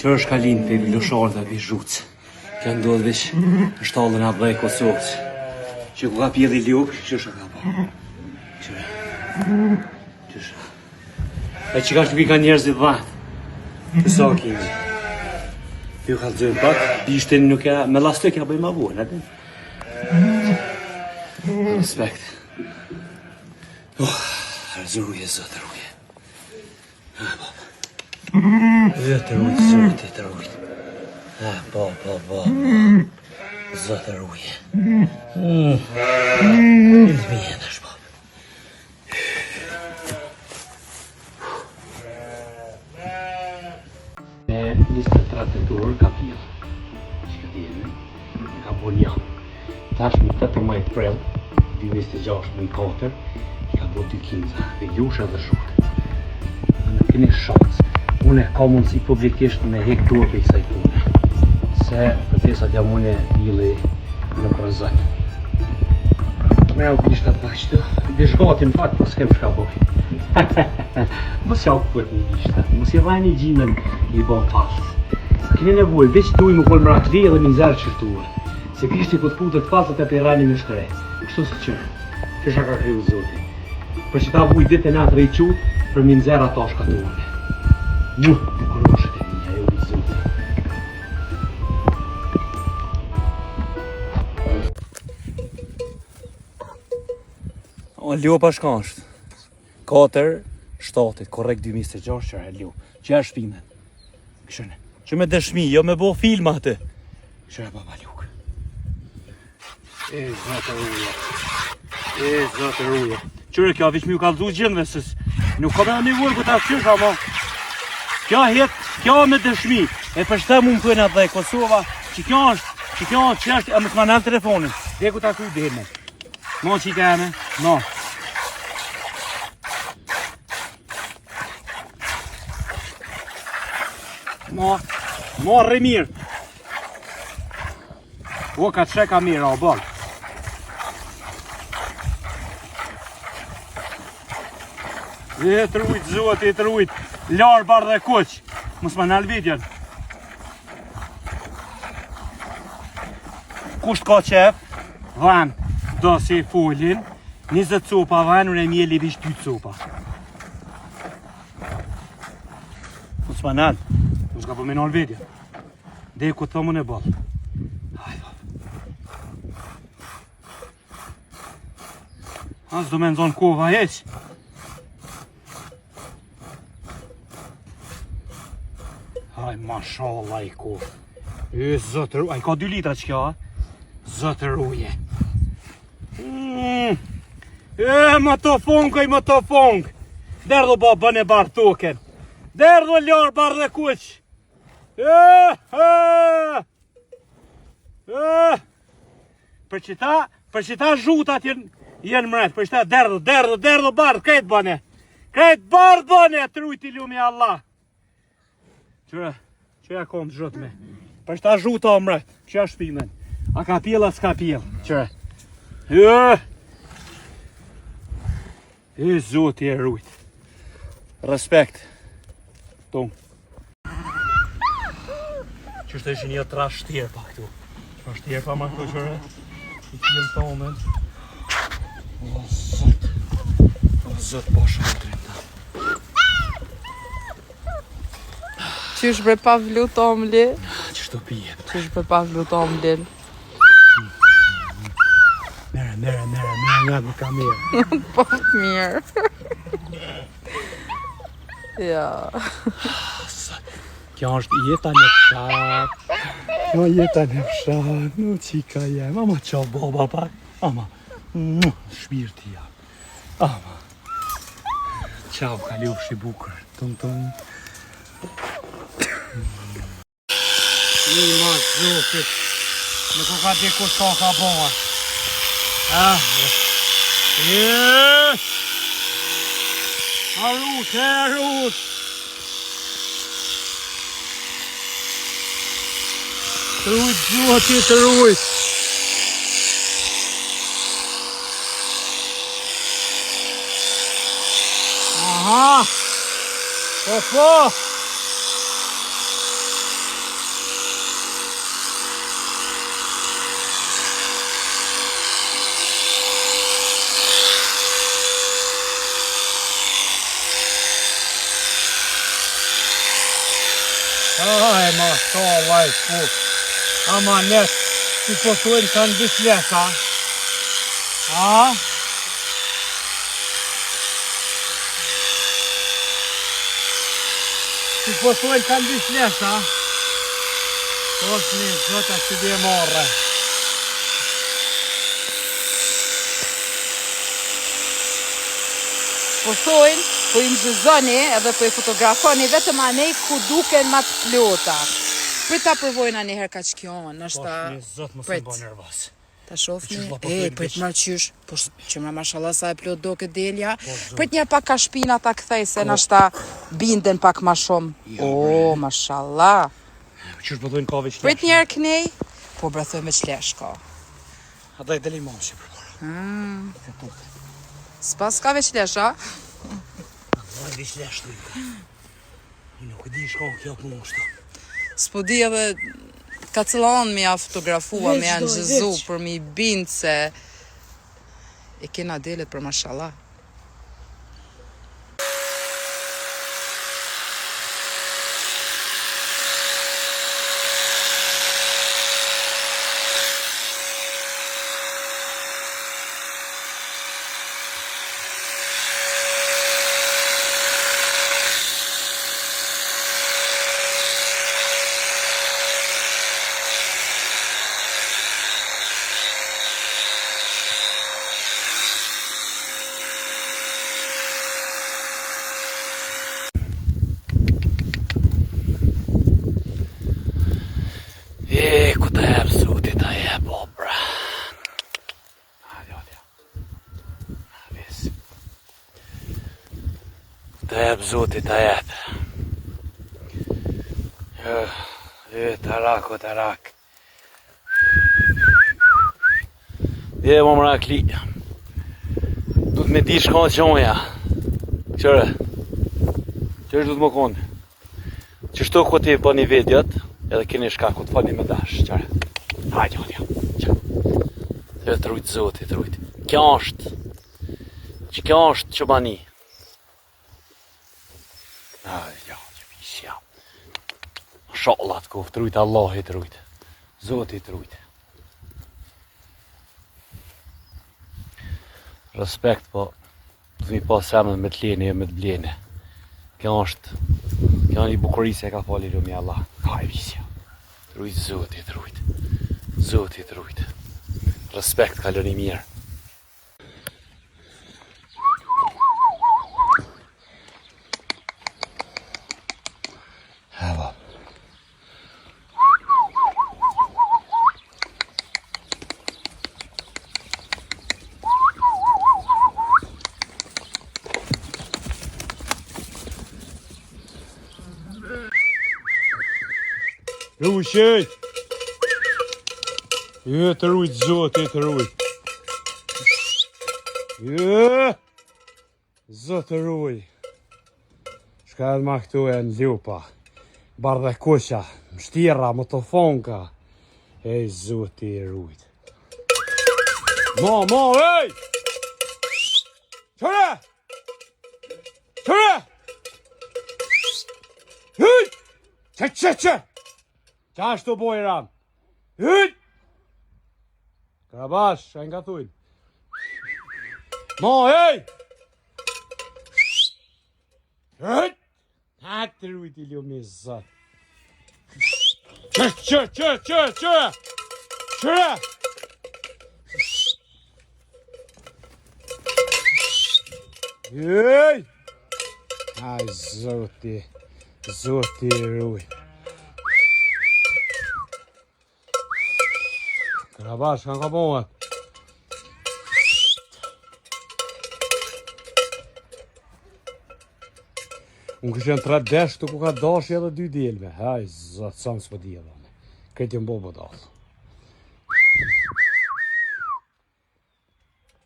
Që është kalin për vilosharët e për zhucë. Kjo ndodhë vesh në shtallën a bëjë Kosovës. Që ku ka pjedhi ljokë, që është ka bërë. Qështë. E që ka shtuki ka njerëzit dhatë. Të sa kemi. Ju ka lëzojnë pak, bishtin nuk e... Me lastë kja bëjmë avojnë, atë? Respekt. Zëruje, zëtë ruje. Baba. Zëtë ruje, zëtë ruje. Baba. Zëtë ruje. Ilë mi jedash, baba. Me 23 orë ka pjelë. Që ka djenë, ka bo një. Tash më 18 prill, 2006 ka bo 2 kinza, dhe ljusha dhe shurë. Në keni shansë. Une ka mundësi publikisht me hek dorë për i kësaj pune. Se përtesat jam une bili në përëzën. Me u kishtë atë bashkë, bishgati në fakt, po s'kem shka boj. Mos ja u këtë një gishtë, mos ja vaj një gjinën i bon falës. Keni nevoj, veç të ujë më konë mrakri edhe minzerë qërtuar. Se kishti këtë putët falët e pirani në shkrej. Kështu së qërë, që shaka kriju zoti. Për që ta vuj ditë e natë rejqut, për minzera ta shkatuane. Në kërëshët e mija, e u zoti. O, ljo pashkasht. 4, 7, korrekt 2006 që e ljo. Që e shpimen. Këshëne. Që me dëshmi, jo me bo film atë. Këshëne baba ljuk. E, zëtë ruje. Qërë kjo, vish mi u kalzu gjendve, sës nuk ka me nevojë këtë ashtysh, ama kjo hetë, kjo me dëshmi. E përshëtë mu më kënë atë dhe Kosova, që kjo është, e më të manel telefonin. Dhe ku ta kuj dheme. No që i keme, no. No, rre mirë. O, ka të sheka mirë, o, bërë. E të rujt, zotë, e të rujt. Larë barë dhe kuq. Mos më nalë vidjen. Kusht ka qef, dhen, do si folin, 20 copa dhen, unë e mjeli vish 2 copa. Mos më nalë, mos ka po me nalë vidjen. Dhe ku të thomën e bëllë. Hajdo. As do me nëzonë kova heq. Aj, mashallah i kova. E, zëtë ruje. Aj, ka 2 litra që kjo, a? Zëtë ruje. E, më të fungë, më të fungë. Derdho ba bëne barë token. Derdho ljarë barë dhe kuq. Për që ta zhutat jenë mret. Për që ta derdho barë, krejt bëne. Krejt barë bëne, të rujti lumi Allah. Që ja kom të zhët me. Për që ta zhuta o mret, që ja shpimen. A ka pjela, s'ka pjela. Qëre. E zoti e rujt. Respekt. Tung. Qështë ishin një trash shtjerpa këtu. Që shtjerpa ma këtu qëre. I t'jel të moment. O zët po shkotrin ta. Qysh bre pa vlu të omli? Qështë të pije. Qysh bre pa vlu të omlin? Mere, nga të ka mirë. Po mirë. Ja. Kjo është jeta në fshat. Kjo jeta në fshat. Në qika jem. Ama qa boba pak. Ama. Shpirti ja. Ama. Qau, ka ljofsh i bukur. Tum. Një mas zofit. Në ku ka di ku s'ka ka boha. Harut. Të rujt zoti, të rujt. Aha. Po. Aj, mashallah, po. Amanet, si po thojnë kanë bisleta. A? Si po thojnë kanë bisleta. Osni, zota si dhe morre. Po thojnë, po i mëzëzoni edhe po i fotografoni vetëm anej ku duken ma të plota. Për ta përvojna njëherë ka që kjo, nështë ta... Osni, zot më së bë nervos. Ta shofni, Qysh për të marrë qysh, po që më mashallah sa e plot do këtë delja, për të njerë pak ka shpina ta këthej, se nështë ta binden pak ma shumë. O, mashallah. Qysh po thojnë ka veç Për të njerë kënej, po brethoj me qlesh ka. Ata i deli mamë që përpara. S'pas ka veç lesh, a? Mërë veç lesh të i. I nuk e di shka kjo për më shto. S'po di edhe ka cëllon me ja fotografua, me ja nëgjëzu, për mi bindë se e kena delet për mashallah. Ku të jep suti të jep, o bra. Hajde. Vis. Të jep suti të jep. Të rak. Dhe më mrak li. Du të me di shka qonja. Qërë? Qërë du të më konë? Qështu ku ti po një videot, edhe keni shka ku të falni me dash, qërë? Hajde, qërë. Dhe të rujtë zoti, të rujtë. Kjo është që bani. Hajde, që pisja. Shallat ku, të rujtë Allahi, të rujtë. Zoti, të rujtë. Respekt, po, të mi pas semën me të lene e me të blene. Kjo është një bukurisë e ka fali lumi Allah. Hajde, pisja. Të rujtë zoti, të rujtë. Zoti, të rujtë. Respekt ka lëni mirë. Evo. Rushej! Të rujtë zoti, të rujtë. Zotë të rujtë. Shka edhe ma këtu e në lupa. Bardhe kusha, mshtira, motofonka. Ej, zoti i rujtë. Ma, ej! Qëre! Hyt! Që! Qa është të bojë ram? Hyt! Karabash, shaj nga thujnë. Ma, ej! Hyt! Ha të rujt i ljumë i zot. Qëre! Ej! Aj, zoti i rujt. Karabash, kanë ka pomohet. Unë kështë janë 3 desh të ku ka dashi edhe 2 delme. Haj, zotë, sa më s'po di edhe. Këtë jënë bo dalë.